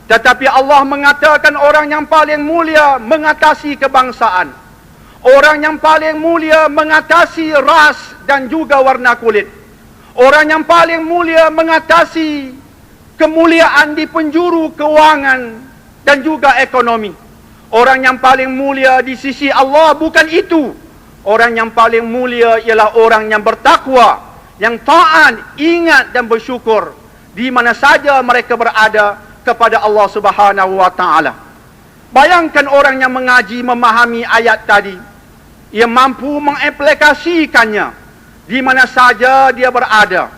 Tetapi Allah mengatakan orang yang paling mulia mengatasi kebangsaan. Orang yang paling mulia mengatasi ras dan juga warna kulit. Orang yang paling mulia mengatasi kemuliaan di penjuru keuangan dan juga ekonomi. Orang yang paling mulia di sisi Allah bukan itu. Orang yang paling mulia ialah orang yang bertakwa, yang taat, ingat dan bersyukur di mana saja mereka berada kepada Allah Subhanahu wa taala. Bayangkan orang yang mengaji memahami ayat tadi, ia mampu mengaplikasikannya di mana saja dia berada.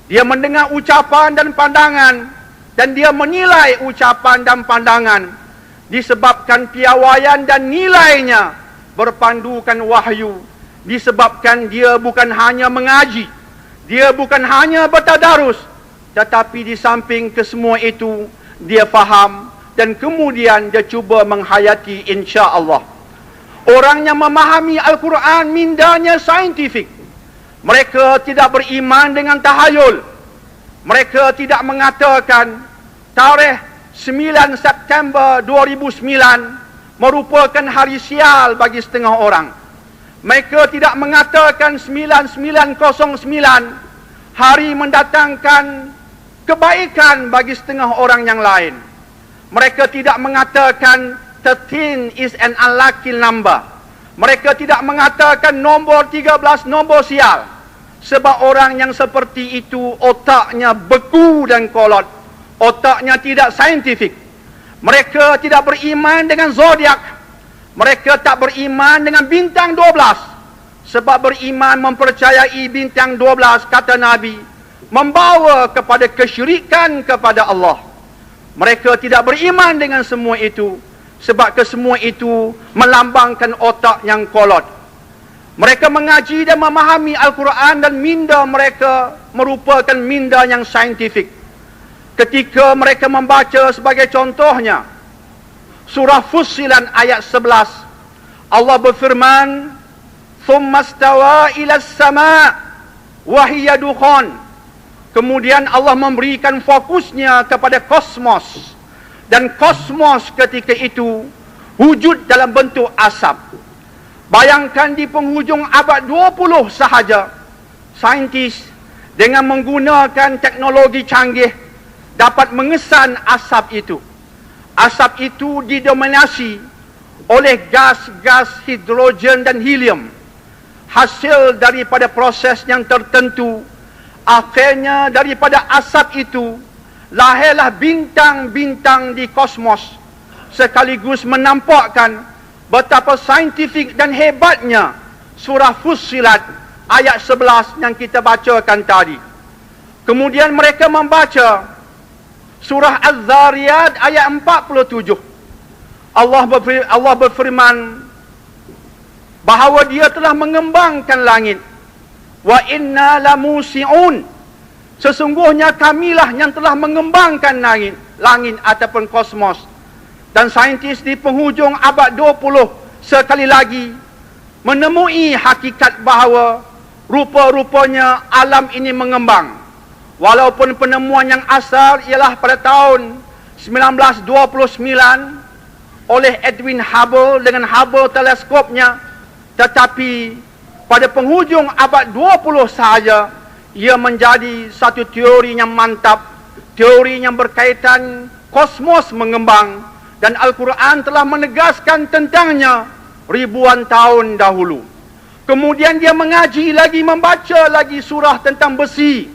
Dia mendengar ucapan dan pandangan dan dia menilai ucapan dan pandangan disebabkan piawaian dan nilainya berpandukan wahyu, disebabkan dia bukan hanya mengaji, dia bukan hanya bertadarus, tetapi di samping kesemua itu dia faham dan kemudian dia cuba menghayati insya-Allah. Orang yang memahami Al-Quran mindanya saintifik. Mereka tidak beriman dengan tahayul. Mereka tidak mengatakan tarikh 9 September 2009 merupakan hari sial bagi setengah orang. Mereka tidak mengatakan 9909 hari mendatangkan kebaikan bagi setengah orang yang lain. Mereka tidak mengatakan 13 is an unlucky number. Mereka tidak mengatakan nombor 13 nombor sial. Sebab orang yang seperti itu otaknya beku dan kolot. Otaknya tidak saintifik. Mereka tidak beriman dengan zodiak. Mereka tak beriman dengan bintang 12. Sebab beriman mempercayai bintang 12, kata Nabi, membawa kepada kesyirikan kepada Allah. Mereka tidak beriman dengan semua itu. Sebab kesemua itu melambangkan otak yang kolot. Mereka mengaji dan memahami Al-Quran dan minda mereka merupakan minda yang saintifik. Ketika mereka membaca sebagai contohnya surah Fussilat ayat 11, Allah berfirman, "Tsumma stawa ila as-sama' wa hiya dukhan." Kemudian Allah memberikan fokusnya kepada kosmos. Dan kosmos ketika itu wujud dalam bentuk asap. Bayangkan di penghujung abad 20 sahaja, saintis dengan menggunakan teknologi canggih dapat mengesan asap itu. Asap itu didominasi oleh gas-gas hidrogen dan helium. Hasil daripada proses yang tertentu, akhirnya daripada asap itu lahirlah bintang-bintang di kosmos, sekaligus menampakkan betapa saintifik dan hebatnya surah Fussilat ayat 11 yang kita bacakan tadi. Kemudian mereka membaca surah Az-Zariyat ayat 47. Allah berfirman bahawa dia telah mengembangkan langit. Wa inna lamusi'un. Sesungguhnya kamilah yang telah mengembangkan langit ataupun kosmos. Dan saintis di penghujung abad 20 sekali lagi menemui hakikat bahawa rupa-rupanya alam ini mengembang. Walaupun penemuan yang asal ialah pada tahun 1929 oleh Edwin Hubble dengan Hubble teleskopnya, tetapi pada penghujung abad 20 sahaja ia menjadi satu teori yang mantap, teori yang berkaitan kosmos mengembang, dan Al-Quran telah menegaskan tentangnya ribuan tahun dahulu. Kemudian dia mengaji lagi, membaca lagi surah tentang besi,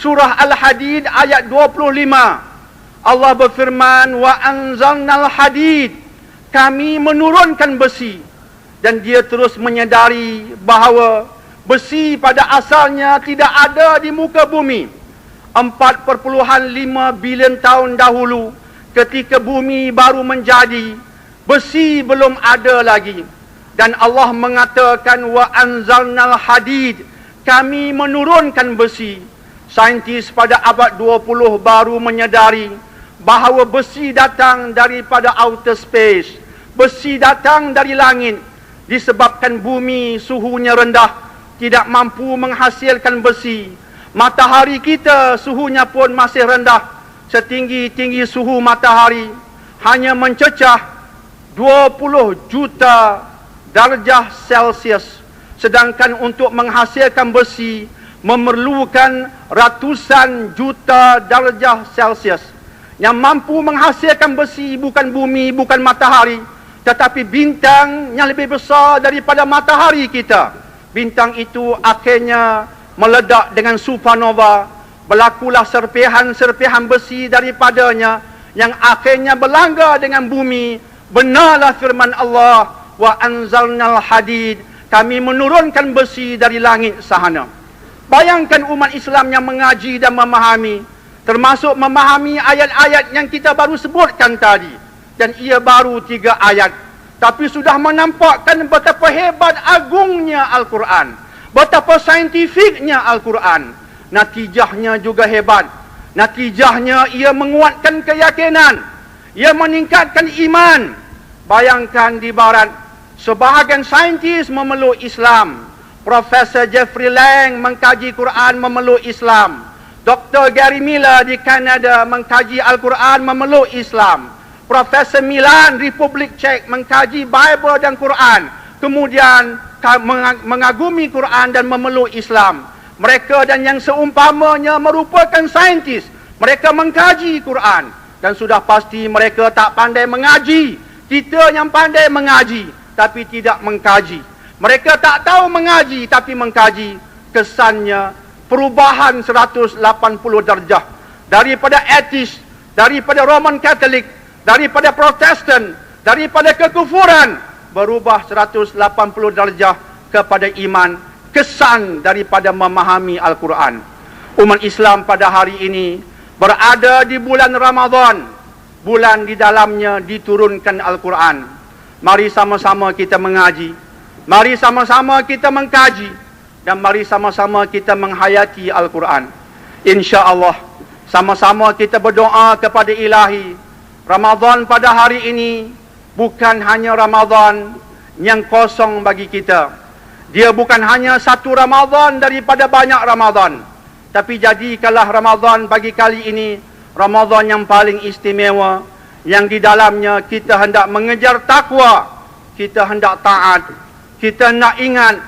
surah Al-Hadid ayat 25. Allah berfirman, wa anzalnal hadid, kami menurunkan besi. Dan dia terus menyedari bahawa besi pada asalnya tidak ada di muka bumi. 4,5 bilion tahun dahulu ketika bumi baru menjadi, besi belum ada lagi. Dan Allah mengatakan wa anzalnal hadid, kami menurunkan besi. Saintis pada abad 20 baru menyedari bahawa besi datang daripada outer space. Besi datang dari langit disebabkan bumi suhunya rendah, tidak mampu menghasilkan besi. Matahari kita suhunya pun masih rendah, setinggi-tinggi suhu matahari hanya mencecah 20 juta darjah Celsius, sedangkan untuk menghasilkan besi memerlukan ratusan juta darjah Celsius. Yang mampu menghasilkan besi bukan bumi, bukan matahari, tetapi bintang yang lebih besar daripada matahari kita. Bintang itu akhirnya meledak dengan supernova. Berlakulah serpihan-serpihan besi daripadanya yang akhirnya berlanggar dengan bumi. Benarlah firman Allah, wa anzalnal hadid, kami menurunkan besi dari langit sahana. Bayangkan umat Islam yang mengaji dan memahami, termasuk memahami ayat-ayat yang kita baru sebutkan tadi. Dan ia baru 3 ayat, tapi sudah menampakkan betapa hebat agungnya Al-Quran, betapa saintifiknya Al-Quran. Natijahnya juga hebat. Natijahnya ia menguatkan keyakinan, ia meningkatkan iman. Bayangkan di barat, sebahagian saintis memeluk Islam. Profesor Jeffrey Lang mengkaji Quran memeluk Islam. Dr. Gary Miller di Kanada mengkaji Al-Quran memeluk Islam. Profesor Milan, Republik Czech, mengkaji Bible dan Quran, kemudian mengagumi Quran dan memeluk Islam. Mereka dan yang seumpamanya merupakan saintis. Mereka mengkaji Quran dan sudah pasti mereka tak pandai mengaji. Kita yang pandai mengaji tapi tidak mengkaji. Mereka tak tahu mengaji tapi mengkaji. Kesannya perubahan 180 darjah. Daripada ateis, daripada Roman Katolik, daripada Protestan, daripada kekufuran, berubah 180 darjah kepada iman. Kesan daripada memahami Al-Quran. Umat Islam pada hari ini berada di bulan Ramadan, bulan di dalamnya diturunkan Al-Quran. Mari sama-sama kita mengaji, mari sama-sama kita mengkaji, dan mari sama-sama kita menghayati Al-Quran. InsyaAllah sama-sama kita berdoa kepada Ilahi. Ramadan pada hari ini bukan hanya Ramadan yang kosong bagi kita. Dia bukan hanya satu Ramadan daripada banyak Ramadan, tapi jadikanlah Ramadan bagi kali ini Ramadan yang paling istimewa, yang di dalamnya kita hendak mengejar takwa, kita hendak taat, kita nak ingat,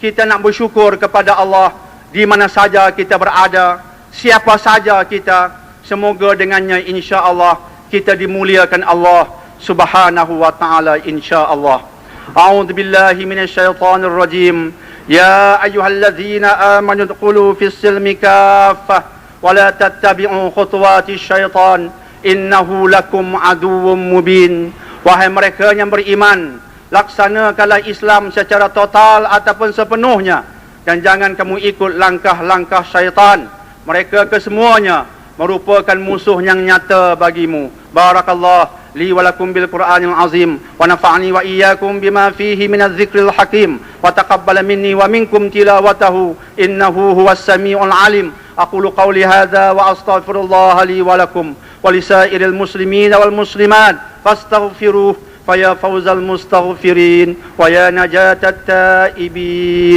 kita nak bersyukur kepada Allah di mana saja kita berada, siapa saja kita. Semoga dengannya insya-Allah kita dimuliakan Allah Subhanahu wa taala insya-Allah. A'udzu billahi minasyaitonir rajim. Ya ayyuhalladzina amanu dkhulu fis silmi kaffah wa la tattabi'u khutuwatis syaitan innahu lakum aduwwum mubin. Wahai mereka yang beriman, laksanakanlah Islam secara total ataupun sepenuhnya, dan jangan kamu ikut langkah-langkah syaitan. Mereka kesemuanya merupakan musuh yang nyata bagimu. Barakallah li wa lakum bil Qur'anil azim wa nafa'ani wa iyyakum bima fihi minadh dzikril hakim wa taqabbala minni wa minkum tilawatahu innahu huwas samiul alim. Aqulu qawli hadza wa astaghfirullah li wa lakum wa lisairil muslimin wal muslimat fastaghfiruh fa ya fawzal mustaghfirin wa ya najatat taibin.